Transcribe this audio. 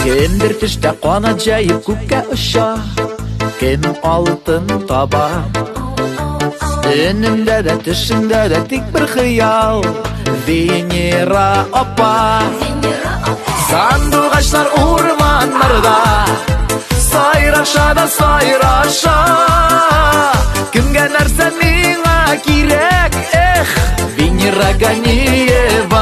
Кемдер төштә канат җәеп күккә оча, кем алтын таба. Өнемдә дә, төшемдә дә тик бер хыял, Венера апа. Сандугачлар урманнарда сайраша да сайраша. Кемгә нәрсә миңа кирәк, Венера Ганиева.